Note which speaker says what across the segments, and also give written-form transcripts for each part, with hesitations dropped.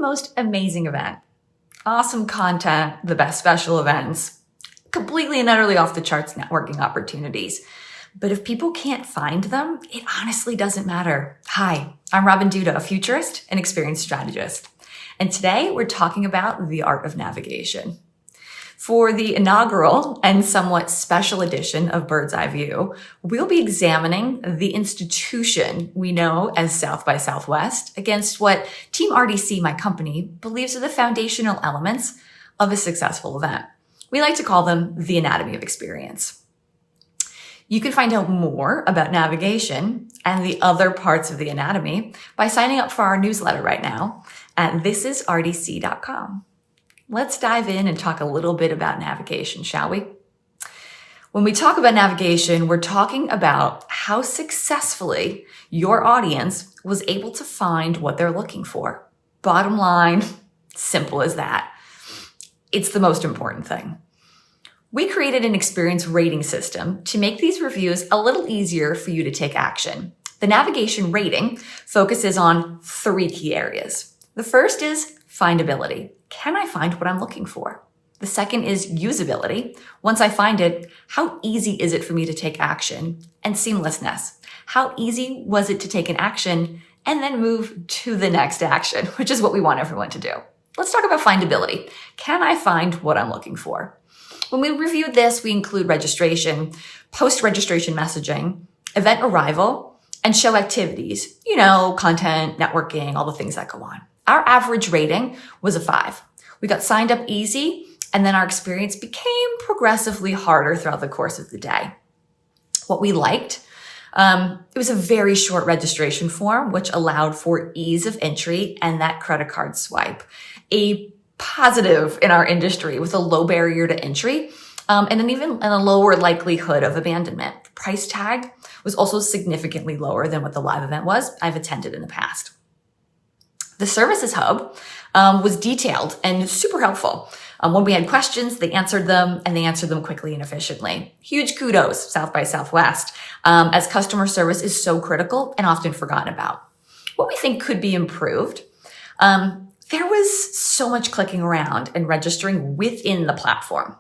Speaker 1: most amazing event. Awesome content, the best special events, completely and utterly off the charts networking opportunities. But if people can't find them, it honestly doesn't matter. Hi, I'm Robin Duda, a futurist and experienced strategist. And today we're talking about the art of navigation. For the inaugural and somewhat special edition of Bird's Eye View, we'll be examining the institution we know as South by Southwest against what Team RDC, my company, believes are the foundational elements of a successful event. We like to call them the anatomy of experience. You can find out more about navigation and the other parts of the anatomy by signing up for our newsletter right now at thisisrdc.com. Let's dive in and talk a little bit about navigation, shall we? When we talk about navigation, we're talking about how successfully your audience was able to find what they're looking for. Bottom line, simple as that. It's the most important thing. We created an experience rating system to make these reviews a little easier for you to take action. The navigation rating focuses on 3 key areas. The first is findability. Can I find what I'm looking for? The second is usability. Once I find it, how easy is it for me to take action? And seamlessness. How easy was it to take an action and then move to the next action, which is what we want everyone to do. Let's talk about findability. Can I find what I'm looking for? When we reviewed this, we include registration, post-registration messaging, event arrival, and show activities. Content, networking, all the things that go on. Our average rating was a 5. We got signed up easy, and then our experience became progressively harder throughout the course of the day. What we liked, it was a very short registration form, which allowed for ease of entry and that credit card swipe. A positive in our industry with a low barrier to entry, and a lower likelihood of abandonment. The price tag was also significantly lower than what the live event was I've attended in the past. The services hub was detailed and super helpful. When we had questions, they answered them, and they answered them quickly and efficiently. Huge kudos, South by Southwest, as customer service is so critical and often forgotten about. What we think could be improved, there was so much clicking around and registering within the platform.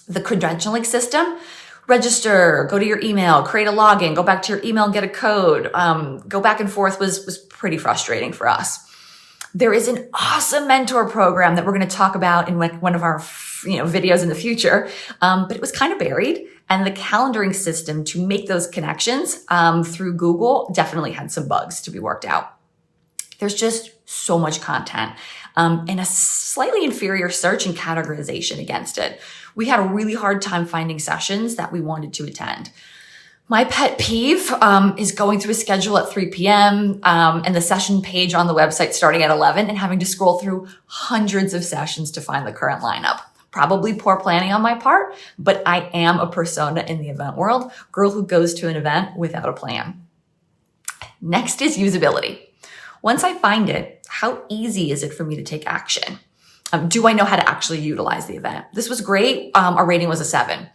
Speaker 1: The credentialing system, register, go to your email, create a login, go back to your email and get a code, go back and forth was pretty frustrating for us. There is an awesome mentor program that we're going to talk about in one of our videos in the future, but it was kind of buried. And the calendaring system to make those connections through Google definitely had some bugs to be worked out. There's just so much content and a slightly inferior search and categorization against it. We had a really hard time finding sessions that we wanted to attend. My pet peeve is going through a schedule at 3 p.m. And the session page on the website starting at 11 and having to scroll through hundreds of sessions to find the current lineup. Probably poor planning on my part, but I am a persona in the event world, girl who goes to an event without a plan. Next is usability. Once I find it, how easy is it for me to take action? Do I know how to actually utilize the event? This was great. Our rating was a 7.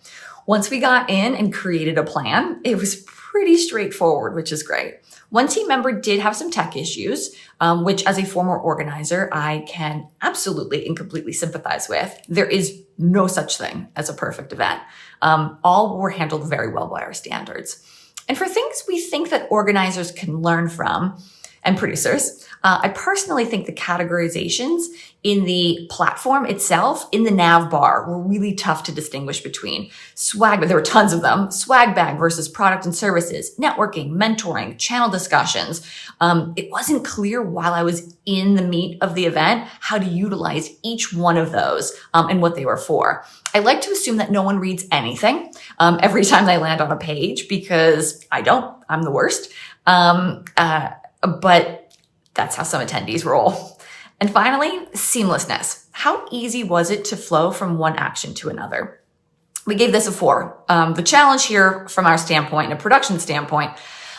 Speaker 1: Once we got in and created a plan, it was pretty straightforward, which is great. One team member did have some tech issues, which as a former organizer, I can absolutely and completely sympathize with. There is no such thing as a perfect event. All were handled very well by our standards. And for things we think that organizers can learn from, and producers, I personally think the categorizations in the platform itself, in the nav bar, were really tough to distinguish between swag, but there were tons of them, swag bag versus product and services, networking, mentoring, channel discussions. It wasn't clear while I was in the meat of the event how to utilize each one of those and what they were for. I like to assume that no one reads anything every time they land on a page because I don't. I'm the worst. But that's how some attendees roll. And finally, seamlessness. How easy was it to flow from one action to another? We gave this a 4. The challenge here from our standpoint and a production standpoint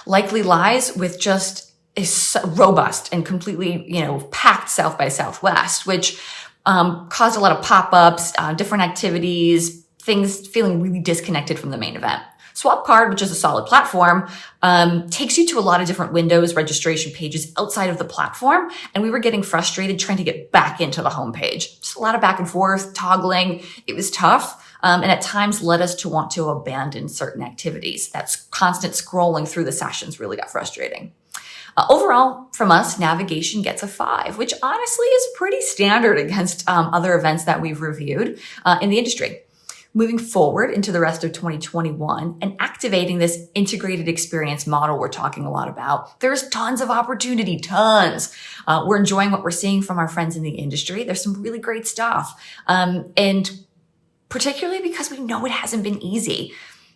Speaker 1: likely lies with just a robust and completely, packed South by Southwest, which caused a lot of pop-ups, different activities, things feeling really disconnected from the main event. Swap Card, which is a solid platform, takes you to a lot of different windows, registration pages outside of the platform. And we were getting frustrated trying to get back into the homepage. Just a lot of back and forth, toggling. It was tough. And at times led us to want to abandon certain activities. That constant scrolling through the sessions really got frustrating. Overall, from us, navigation gets a 5, which honestly is pretty standard against other events that we've reviewed in the industry. Moving forward into the rest of 2021 and activating this integrated experience model we're talking a lot about, there's tons of opportunity, tons. We're enjoying what we're seeing from our friends in the industry. There's some really great stuff. And particularly because we know it hasn't been easy.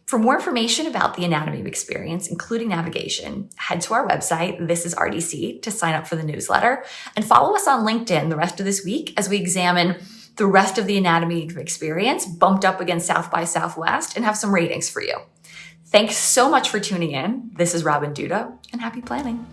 Speaker 1: For more information about the anatomy of experience, including navigation, head to our website, This Is RDC, to sign up for the newsletter, and follow us on LinkedIn the rest of this week as we examine the rest of the anatomy of experience bumped up against South by Southwest and have some ratings for you. Thanks so much for tuning in. This is Robin Duda, and happy planning.